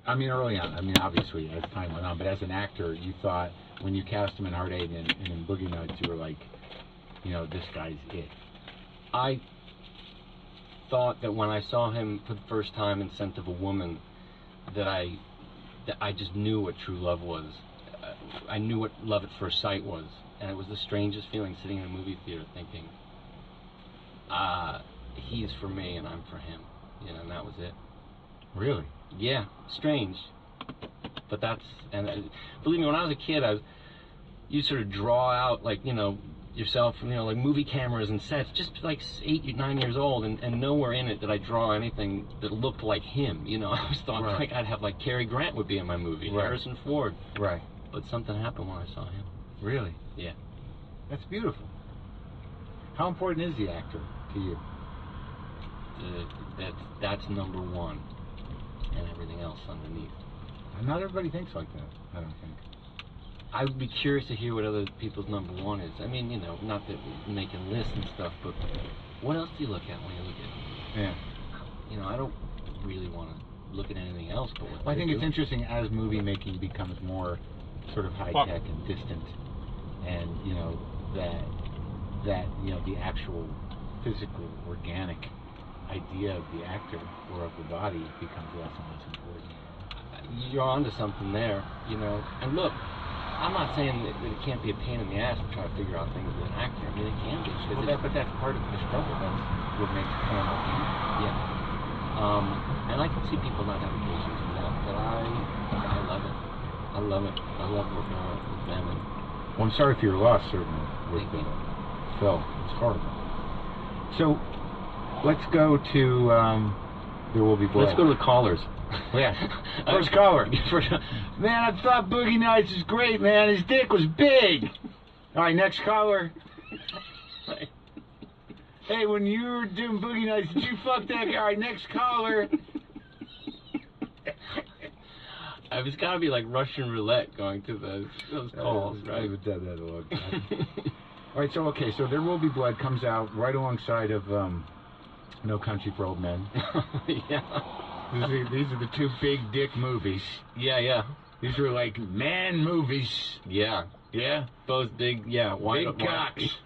I mean, early on. I mean, obviously, as time went on. But as an actor, you thought when you cast him in Hard Eight and in Boogie Nights, you were like, you know, this guy's it. I thought that when I saw him for the first time in Scent of a Woman, that I just knew what true love was. I knew what love at first sight was, and it was the strangest feeling sitting in a movie theater thinking, he's for me and I'm for him, you know, and that was it. Really? Yeah, strange, but that's, and believe me, when I was a kid, you sort of draw out, like, you know, yourself, you know, like movie cameras and sets, just like 8, 9 years old, and nowhere in it did I draw anything that looked like him, you know. I always thought like I'd have, like, Cary Grant would be in my movie, Harrison Ford. Right. But something happened when I saw him. Really? Yeah. That's beautiful. How important is the actor to you? That's number one, and everything else underneath. And not everybody thinks like that, I don't think. I would be curious to hear what other people's number one is. I mean, you know, not that we're making lists and stuff, but what else do you look at when you look at? Yeah. You know, I don't really want to look at anything else but what I think it's interesting as movie making becomes more sort of high tech and distant, and you know that you know the actual physical, organic idea of the actor or of the body becomes less and less important. You're onto something there, you know. And look, I'm not saying that it can't be a pain in the ass to try to figure out things with an actor. I mean, it can be. Well, but that's part of the struggle. That's what makes film organic. Yeah. And I can see people not having patience for that, but I love it. I love it. I love working on it with them. Well, I'm sorry for your loss, certainly, with Phil. It's horrible. So, let's go to There Will Be Blood. Let's go to the callers. Yeah. First caller. Man, I thought Boogie Nights was great, man. His dick was big. All right, next caller. Hey, when you were doing Boogie Nights, did you fuck that guy? All right, next caller. It's got to be like Russian roulette going to those calls, right? I haven't done that in a long time. All right, so There Will Be Blood comes out right alongside of No Country for Old Men. Yeah. These are the two big dick movies. Yeah. These are like man movies. Yeah. Yeah? Those big, big cocks.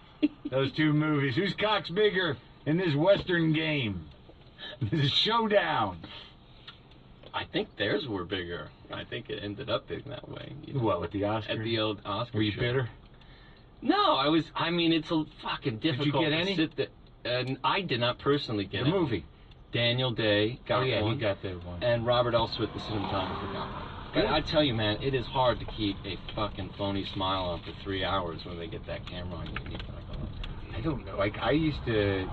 Those two movies. Whose cock's bigger in this Western game? This is showdown. I think theirs were bigger. I think it ended up being that way. You know, what, at the Oscar? At the old Oscar Were you show. bitter? No, I mean, it's a fucking difficult Did you get any? to sit there. And I did not personally get the movie. Daniel Day got one. he got that one. And Robert Elswit, the cinematographer, got one. But I tell you, man, it is hard to keep a fucking phony smile on for 3 hours when they get that camera on you. And you're like, oh. I don't know. Like, I used to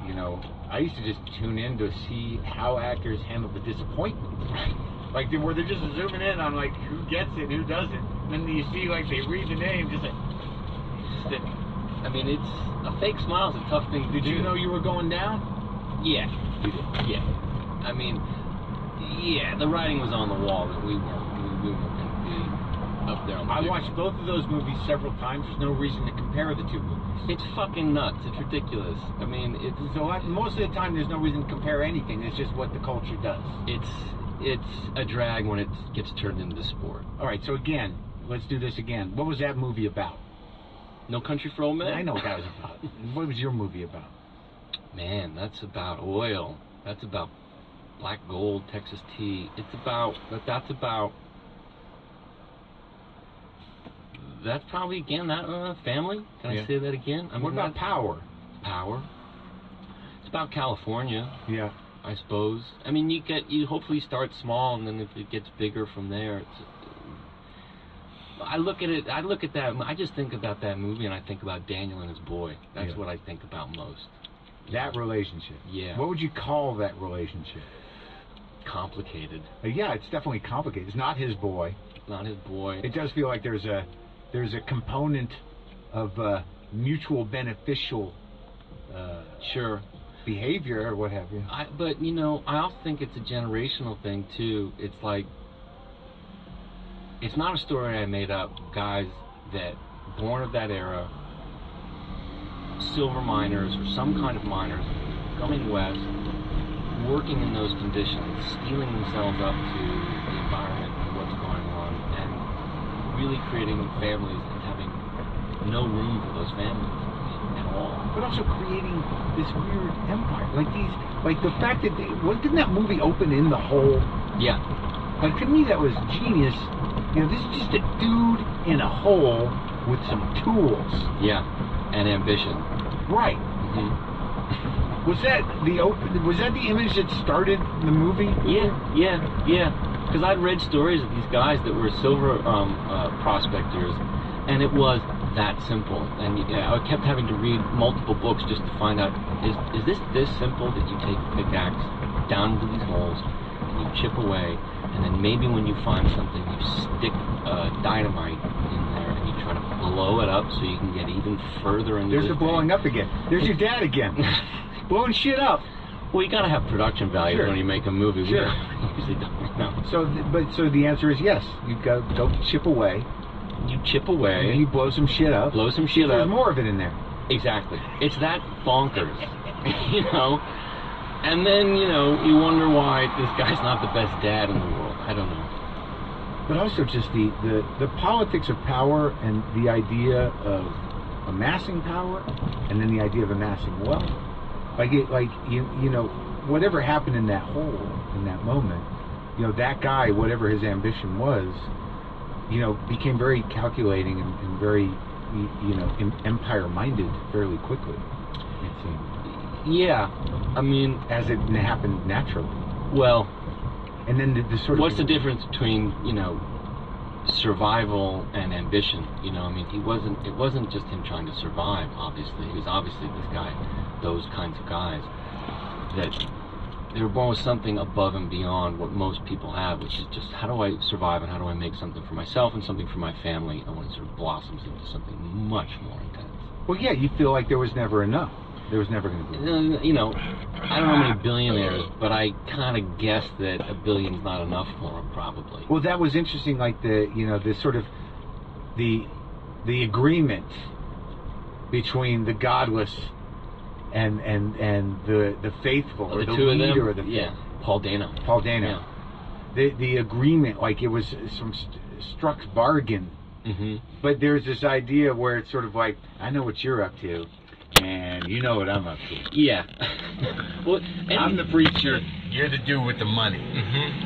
just tune in to see how actors handle the disappointment. Like, where they're just zooming in on, like, who gets it and who doesn't. And then you see, like, they read the name, just like... I mean, it's... A fake smile is a tough thing to do. Did you know you were going down? Yeah. You did? Yeah. I mean, yeah, the writing was on the wall that we weren't going to be up there on the I watched both of those movies several times. There's no reason to compare the two movies. It's fucking nuts. It's ridiculous. I mean, most of the time there's no reason to compare anything. It's just what the culture does. It's a drag when it gets turned into sport. All right, so again, let's do this again. What was that movie about? No Country for Old Men? I know what that was about. What was your movie about? Man, that's about oil. That's about black gold, Texas tea. That's probably, again, that family. Can I say that again? I mean, what about power? Power. It's about California. Yeah. I suppose. I mean, you hopefully start small, and then if it gets bigger from there, I look at that. I just think about that movie, and I think about Daniel and his boy. That's what I think about most. That relationship. Yeah. What would you call that relationship? Complicated. Yeah, it's definitely complicated. It's not his boy. Not his boy. It does feel like there's a component of mutual beneficial behavior or what have you. But you know, I also think it's a generational thing too. It's like, it's not a story I made up. Guys that born of that era, silver miners or some kind of miners, coming west, working in those conditions, steeling themselves up to the environment really creating families and having no room for those families at all. But also creating this weird empire, like the fact that didn't that movie open in the hole? Yeah. Like, to me, that was genius. You know, this is just a dude in a hole with some tools. Yeah, and ambition. Right. Mm-hmm. Was that the image that started the movie? Yeah. Because I'd read stories of these guys that were silver prospectors, and it was that simple. And I kept having to read multiple books just to find out, is this simple, that you take a pickaxe down into these holes and you chip away, and then maybe when you find something, you stick dynamite in there and you try to blow it up so you can get even further into There's the blowing up again. There's your dad again. Blowing shit up. Well, you gotta have production value when you make a movie. Sure. We usually don't know. So the answer is yes. You go chip away. You chip away. And then you blow some shit up. Blow some shit up. There's more of it in there. Exactly. It's that bonkers, you know. And then you wonder why this guy's not the best dad in the world. I don't know. But also just the politics of power and the idea of amassing power, and then the idea of amassing wealth. Whatever happened in that hole, in that moment, that guy, whatever his ambition was, became very calculating and very, empire-minded fairly quickly, it seemed. Yeah, I mean, as it happened naturally. Well, and then the sort of. What's the difference between survival and ambition? I mean, it wasn't just him trying to survive. Obviously, he was obviously this guy, those kinds of guys that they were born with something above and beyond what most people have, which is just, how do I survive and how do I make something for myself and something for my family, and when it sort of blossoms into something much more intense. Well, yeah, you feel like there was never enough. There was never going to be enough. I don't know how many billionaires, but I kind of guess that a billion's not enough for them, probably. Well, that was interesting, like the sort of the agreement between the godless and the faithful, or the two leader of them. Paul Dano. Yeah. The agreement, like it was some struck bargain. Mm-hmm. But there's this idea where it's sort of like, I know what you're up to, and you know what I'm up to. Yeah. Well, I'm the preacher, you're the dude with the money. Mm-hmm.